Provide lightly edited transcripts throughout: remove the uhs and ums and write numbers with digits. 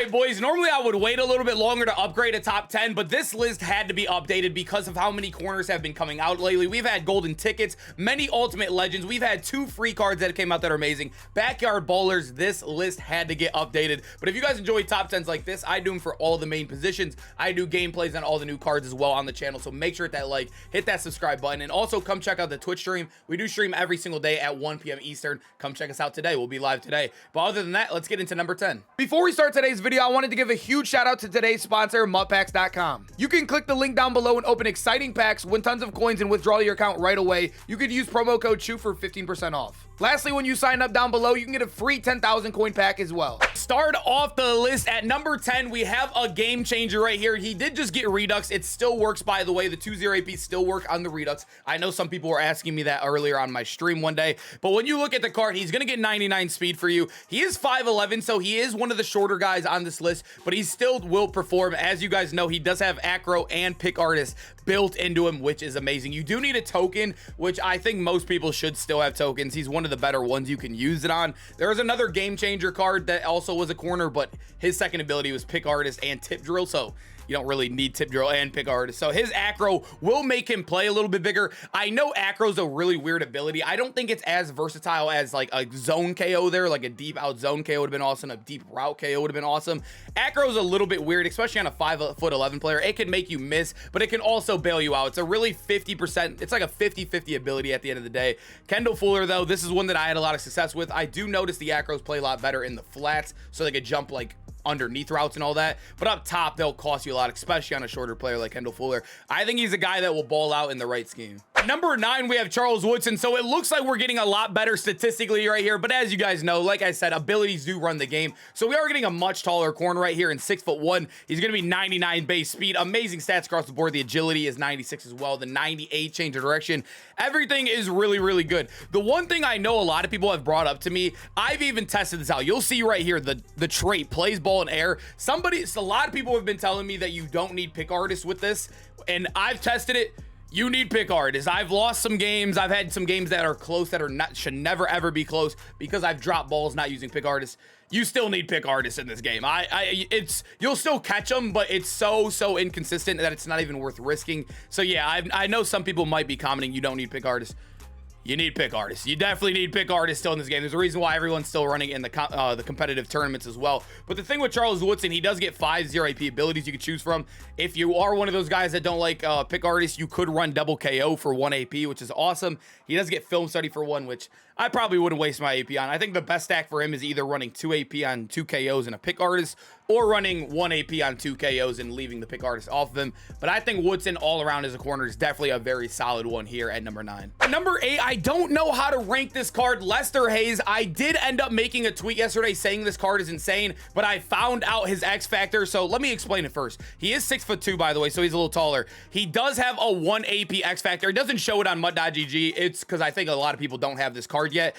right, boys, normally I would wait a little bit longer to upgrade a top 10, but this list had to be updated because of how many corners have been coming out lately. We've had golden tickets, many ultimate legends. We've had 2 free cards that came out that are amazing. Backyard bowlers, this list had to get updated. But if you guys enjoy top 10s like this, I do them for all the main positions. I do gameplays on all the new cards as well on the channel, so make sure that like, hit that subscribe button, and also come check out the Twitch stream. We do stream every single day at 1 p.m. Eastern. Come check us out today. We'll be live today. But other than that, let's get into number 10. Before we start today's video, I wanted to give a huge shout out to today's sponsor, mutpacks.com. You can click the link down below and open exciting packs, win tons of coins, and withdraw your account right away. You could use promo code CHEW for 15% off. Lastly, when you sign up down below, you can get a free 10,000 coin pack as well. Start off the list at number 10. We have a game changer right here. He did just get Redux. It still works, by the way. The 2-0 AP still work on the Redux. I know some people were asking me that earlier on my stream one day, but when you look at the card, he's going to get 99 speed for you. He is 5'11", so he is one of the shorter guys on this list, but he still will perform. As you guys know, he does have acro and pick artist built into him, which is amazing. You do need a token, which I think most people should still have tokens. He's one of the better ones you can use it on. There is another game changer card that also was a corner, but his second ability was pick artist and tip drill, so you don't really need tip drill and pick artist. So his acro will make him play a little bit bigger. I know acro's a really weird ability. I don't think it's as versatile as like a zone KO there, like a deep out zone KO would have been awesome. A deep route KO would have been awesome. Acro's a little bit weird, especially on a 5'11" player. It can make you miss, but it can also bail you out. It's a really 50%. It's like a 50-50 ability at the end of the day. Kendall Fuller, though, this is one that I had a lot of success with. I do notice the acros play a lot better in the flats, so they could jump like underneath routes and all that, but up top they'll cost you a lot, especially on a shorter player like Kendall Fuller. I think he's a guy that will ball out in the right scheme. Number 9, we have Charles Woodson. So it looks like we're getting a lot better statistically right here, but as you guys know, like I said, abilities do run the game. So we are getting a much taller corner right here in 6'1". He's going to be 99 base speed, amazing stats across the board. The agility is 96 as well, the 98 change of direction. Everything is really, really good. The one thing I know a lot of people have brought up to me, I've even tested this out. You'll see right here, the trait plays ball in air. A lot of people have been telling me that you don't need pick artists with this, and I've tested it. You need pick artists. I've lost some games. I've had some games that are close that are not, should never ever be close because I've dropped balls not using pick artists. You still need pick artists in this game. You'll still catch them, but it's so inconsistent that it's not even worth risking. So yeah, I know some people might be commenting you don't need pick artists. You need pick artists. You definitely need pick artists still in this game. There's a reason why everyone's still running in the competitive tournaments as well. But the thing with Charles Woodson, he does get 5 0 AP abilities you can choose from. If you are one of those guys that don't like pick artists, you could run double KO for 1 AP, which is awesome. He does get film study for 1, which I probably wouldn't waste my AP on. I think the best stack for him is either running 2 AP on 2 KOs and a pick artist, or running 1 AP on 2 KOs and leaving the pick artist off of him. But I think Woodson all around as a corner is definitely a very solid one here at number 9. Number 8, I don't know how to rank this card, Lester Hayes. I did end up making a tweet yesterday saying this card is insane, but I found out his X factor. So let me explain it first. He is 6'2", by the way, so he's a little taller. He does have a 1 AP X factor. It doesn't show it on mud.gg. It's because I think a lot of people don't have this card yet.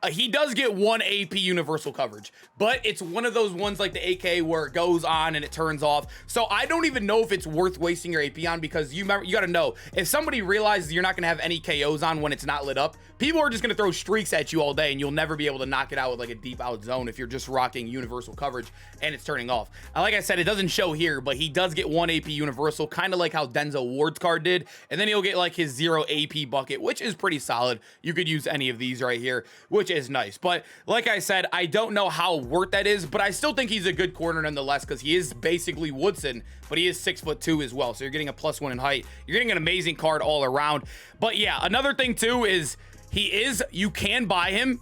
He does get 1 AP universal coverage, but it's one of those ones like the AK where it goes on and it turns off. So I don't even know if it's worth wasting your AP on, because you got to know, if somebody realizes you're not going to have any KOs on when it's not lit up, people are just going to throw streaks at you all day and you'll never be able to knock it out with like a deep out zone if you're just rocking universal coverage and it's turning off. Like I said, it doesn't show here, but he does get 1 AP universal, kind of like how Denzel Ward's card did. And then he'll get like his 0 AP bucket, which is pretty solid. You could use any of these right here, which is nice. But like I said, I don't know how worth that is, but I still think he's a good corner nonetheless, because he is basically Woodson, but he is 6'2" as well. So you're getting a +1 in height. You're getting an amazing card all around. But yeah, another thing too is you can buy him.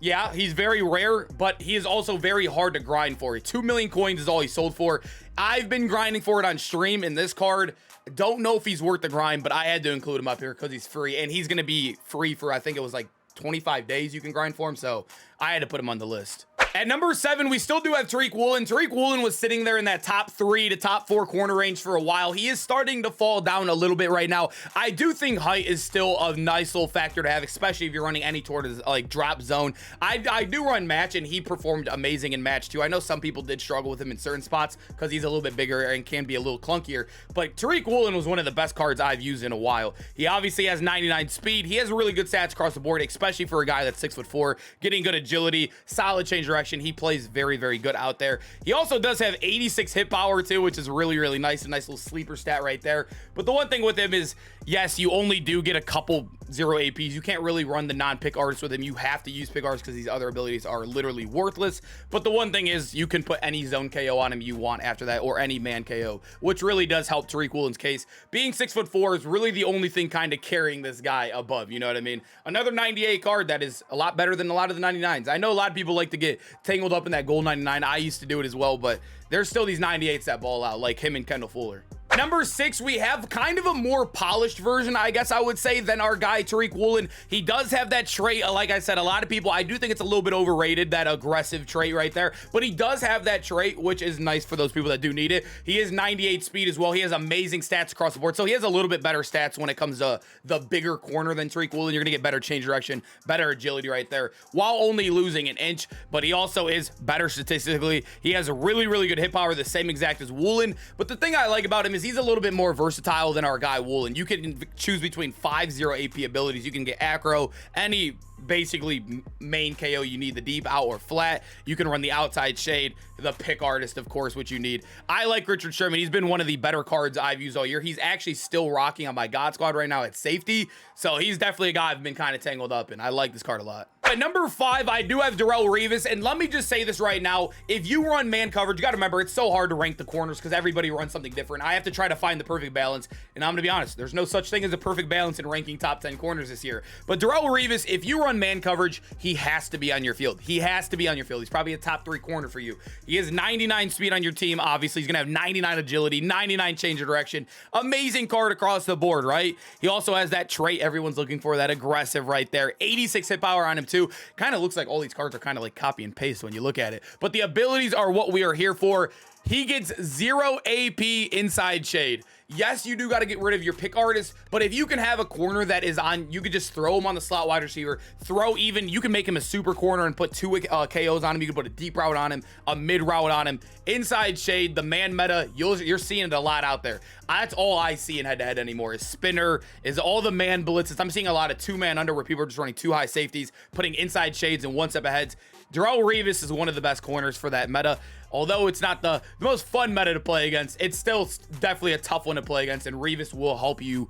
Yeah, he's very rare, but he is also very hard to grind for. 2 million coins is all he sold for. I've been grinding for it on stream, and this card, don't know if he's worth the grind, but I had to include him up here because he's free, and he's going to be free for, I think it was like 25 days you can grind for him, so I had to put him on the list. At number 7, we still do have Tariq Woolen. Tariq Woolen was sitting there in that top 3 to top 4 corner range for a while. He is starting to fall down a little bit right now. I do think height is still a nice little factor to have, especially if you're running any toward like drop zone. I do run match, and he performed amazing in match too. I know some people did struggle with him in certain spots because he's a little bit bigger and can be a little clunkier, but Tariq Woolen was one of the best cards I've used in a while. He obviously has 99 speed. He has really good stats across the board, especially for a guy that's 6'4", getting good agility, solid change direction, direction. He plays very, very good out there. He also does have 86 hit power too, which is really, really nice. A nice little sleeper stat right there. But the one thing with him is, yes, you only do get a couple 0 APs. You can't really run the non-pick artists with him. You have to use pick artists because these other abilities are literally worthless. But the one thing is, you can put any zone KO on him you want after that, or any man KO, which really does help Tariq Woolen's case. Being 6'4" is really the only thing kind of carrying this guy above, you know what I mean? Another 98 card that is a lot better than a lot of the 99s. I know a lot of people like to get tangled up in that gold 99. I used to do it as well, but there's still these 98s that ball out, like him and Kendall Fuller. Number 6, we have kind of a more polished version, I guess I would say, than our guy Tariq Woolen. He does have that trait. Like I said, a lot of people, I do think it's a little bit overrated, that aggressive trait right there, but he does have that trait, which is nice for those people that do need it. He is 98 speed as well. He has amazing stats across the board, so he has a little bit better stats when it comes to the bigger corner than Tariq Woolen. You're gonna get better change direction, better agility right there, while only losing an inch, but he also is better statistically. He has a really, really good hit power, the same exact as Woolen, but the thing I like about him is he's a little bit more versatile than our guy Woolen. You can choose between 5 0 AP abilities. You can get acro, any basically main KO you need, the deep, out, or flat. You can run the outside shade, the pick artist, of course, which you need. I like Richard Sherman. He's been one of the better cards I've used all year. He's actually still rocking on my God Squad right now at safety, so he's definitely a guy I've been kind of tangled up in. I like this card a lot. At number 5, I do have Darrelle Revis, and let me just say this right now. If you run man coverage, you got to remember, it's so hard to rank the corners because everybody runs something different. I have to try to find the perfect balance, and I'm going to be honest, there's no such thing as a perfect balance in ranking top 10 corners this year. But Darrelle Revis, if you run man coverage, he has to be on your field. He has to be on your field. He's probably a top 3 corner for you. He has 99 speed on your team, obviously. He's going to have 99 agility, 99 change of direction. Amazing card across the board, right? He also has that trait everyone's looking for, that aggressive right there. 86 hit power on him, too. Kind of looks like all these cards are kind of like copy and paste when you look at it. But the abilities are what we are here for. He gets 0 AP inside shade. Yes, you do got to get rid of your pick artist, but if you can have a corner that is on, you could just throw him on the slot wide receiver, you can make him a super corner and put 2 KOs on him. You can put a deep route on him, a mid route on him. Inside shade, the man meta, you're seeing it a lot out there. That's all I see in head-to-head anymore is spinner, is all the man blitzes. I'm seeing a lot of 2-man under where people are just running 2 high safeties, putting inside shades and 1 step aheads. Darrelle Revis is one of the best corners for that meta. Although it's not the most fun meta to play against, it's still definitely a tough one to play against, and Revis will help you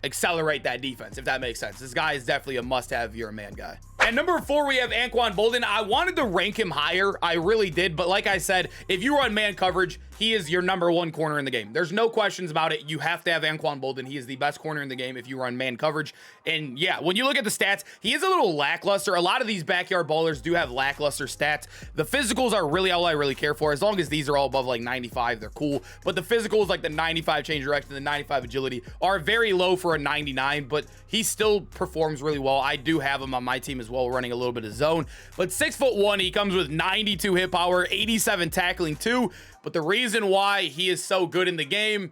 accelerate that defense, if that makes sense. This guy is definitely a must-have if you're a man guy. At number 4, we have Anquan Boldin. I wanted to rank him higher. I really did. But like I said, if you run man coverage, he is your number 1 corner in the game. There's no questions about it. You have to have Anquan Boldin. He is the best corner in the game if you run man coverage. And yeah, when you look at the stats, he is a little lackluster. A lot of these backyard ballers do have lackluster stats. The physicals are really all I really care for. As long as these are all above like 95, they're cool. But the physicals, like the 95 change direction, the 95 agility, are very low for a 99, but he still performs really well. I do have him on my team as well, running a little bit of zone. But 6'1", he comes with 92 hit power, 87 tackling too. But the reason why he is so good in the game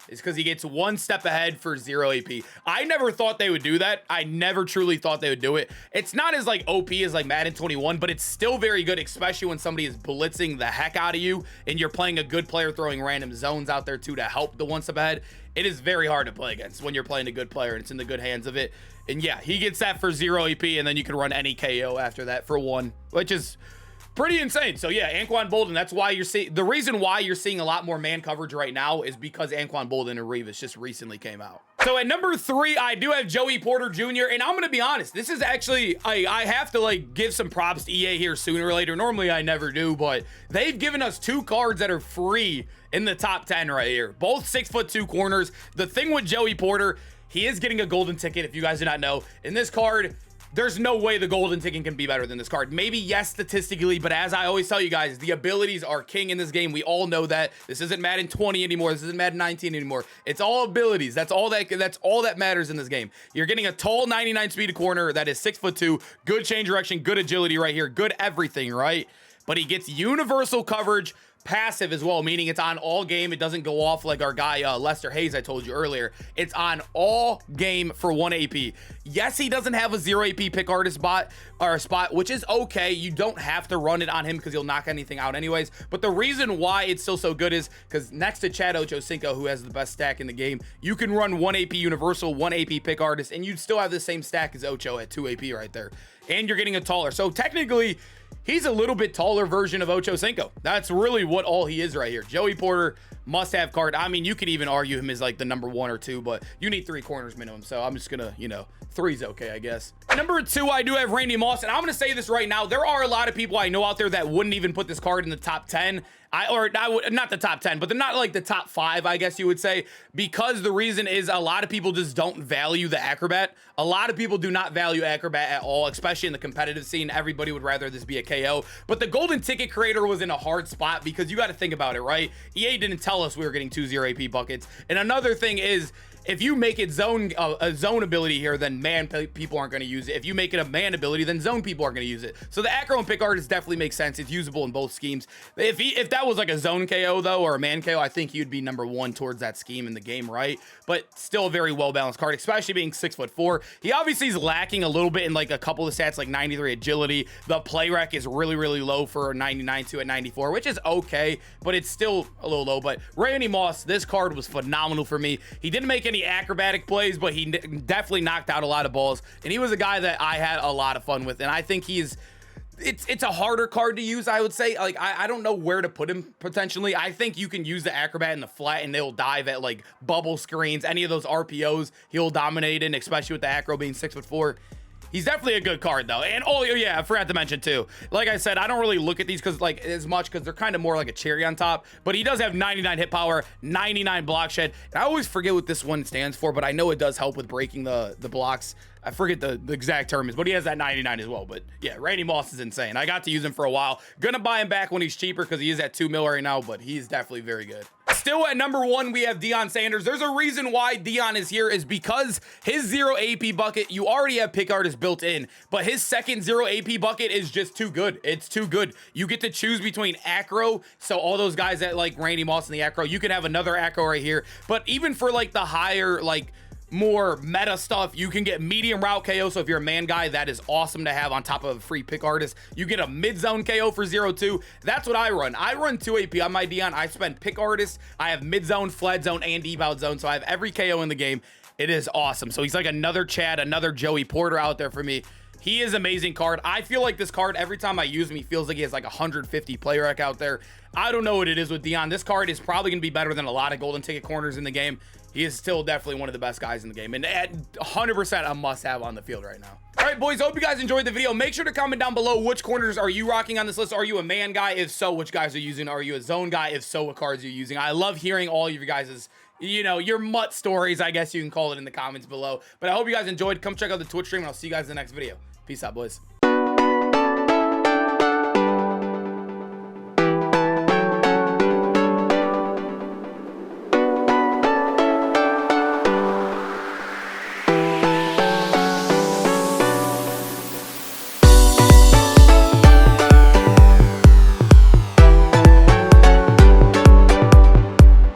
is because he gets 1 step ahead for 0 AP. I never thought they would do that. I never truly thought they would do it. It's not as like OP as like Madden 21, but it's still very good, especially when somebody is blitzing the heck out of you and you're playing a good player throwing random zones out there too to help the 1 step ahead. It is very hard to play against when you're playing a good player and it's in the good hands of it. And yeah, he gets that for 0 AP, and then you can run any KO after that for 1, which is pretty insane. So yeah, Anquan Boldin, that's why you're seeing, the reason why you're seeing a lot more man coverage right now is because Anquan Boldin and Revis just recently came out. So at number 3, I do have Joey Porter Jr. And I'm going to be honest, this is actually, I have to like give some props to EA here sooner or later. Normally I never do, but they've given us 2 cards that are free in the top 10 right here. Both 6'2" corners. The thing with Joey Porter, he is getting a golden ticket, if you guys do not know. In this card, there's no way the golden ticket can be better than this card. Maybe yes, statistically, but as I always tell you guys, the abilities are king in this game. We all know that. This isn't Madden 20 anymore. This isn't Madden 19 anymore. It's all abilities. That's all that matters in this game. You're getting a tall 99 speed corner that is 6'2", good change direction, good agility right here, good everything, right? But he gets universal coverage, passive as well, meaning it's on all game. It doesn't go off like our guy Lester Hayes I told you earlier. It's on all game for 1 AP. Yes, he doesn't have a 0 AP pick artist spot, which is okay. You don't have to run it on him because he'll knock anything out anyways. But the reason why it's still so good is because next to Chad Ochocinco, who has the best stack in the game, you can run 1 AP universal, 1 AP pick artist, and you'd still have the same stack as Ocho at 2 AP right there. And you're getting a taller. So technically, he's a little bit taller version of Ocho Cinco. That's really what all he is right here. Joey Porter, must-have card. I mean, you could even argue him as like the number 1 or 2, but you need 3 corners minimum. So I'm just gonna, you know, 3's okay, I guess. Number 2, I do have Randy Moss, and I'm gonna say this right now. There are a lot of people I know out there that wouldn't even put this card in the top 10. Not the top 10, but they're not like the top 5, I guess you would say, because the reason is a lot of people just don't value the Acrobat. A lot of people do not value Acrobat at all, especially in the competitive scene. Everybody would rather this be a KO, but the golden ticket creator was in a hard spot because you got to think about it, right? EA didn't tell us we were getting 2-0 AP buckets. And another thing is, if you make it a zone ability here, then man people aren't going to use it. If you make it a man ability, then zone people aren't going to use it. So the acro and pick artist definitely makes sense. It's usable in both schemes. If that was like a zone KO though, or a man KO, I think you'd be number 1 towards that scheme in the game, right? But still a very well balanced card, especially being 6'4". He obviously is lacking a little bit in like a couple of stats, like 93 agility. The play rec is really, really low for a 99 to a 94, which is okay, but it's still a little low. But Randy Moss, this card was phenomenal for me. He didn't make any acrobatic plays, but he definitely knocked out a lot of balls, and he was a guy that I had a lot of fun with, and I think it's a harder card to use, I would say. Like, I don't know where to put him potentially. I think you can use the acrobat in the flat and they'll dive at like bubble screens, any of those RPOs he'll dominate in, especially with the acro being 6'4". He's definitely a good card though. And oh yeah, I forgot to mention too, like I said, I don't really look at these as much because they're kind of more like a cherry on top, but he does have 99 hit power, 99 block shed. And I always forget what this one stands for, but I know it does help with breaking the blocks. I forget the exact term is, but he has that 99 as well. But yeah, Randy Moss is insane. I got to use him for a while. Gonna buy him back when he's cheaper because he is at $2 mil right now, but he's definitely very good. Still at number 1, we have Deion Sanders. There's a reason why Deion is here, is because his 0 AP bucket, you already have pick artist built in, but his second 0 AP bucket is just too good. It's too good. You get to choose between acro, so all those guys that like Randy Moss and the acro, you can have another acro right here. But even for like the higher, like more meta stuff, you can get medium route KO. So if you're a man guy, that is awesome to have on top of a free pick artist. You get a mid zone KO for 0-2. That's what I run. I run 2 AP on my Deion. I spend pick artist. I have mid zone, flat zone, and devout zone. So I have every KO in the game. It is awesome. So he's like another Chad, another Joey Porter out there for me. He is amazing card. I feel like this card, every time I use him, he feels like he has like 150 play rec out there. I don't know what it is with Deion. This card is probably going to be better than a lot of golden ticket corners in the game. He is still definitely one of the best guys in the game, and at 100% a must-have on the field right now. All right, boys, hope you guys enjoyed the video. Make sure to comment down below which corners are you rocking on this list. Are you a man guy? If so, which guys are you using? Are you a zone guy? If so, what cards are you using? I love hearing all of you guys' your mutt stories, I guess you can call it, in the comments below. But I hope you guys enjoyed. Come check out the Twitch stream, and I'll see you guys in the next video. Peace out, boys.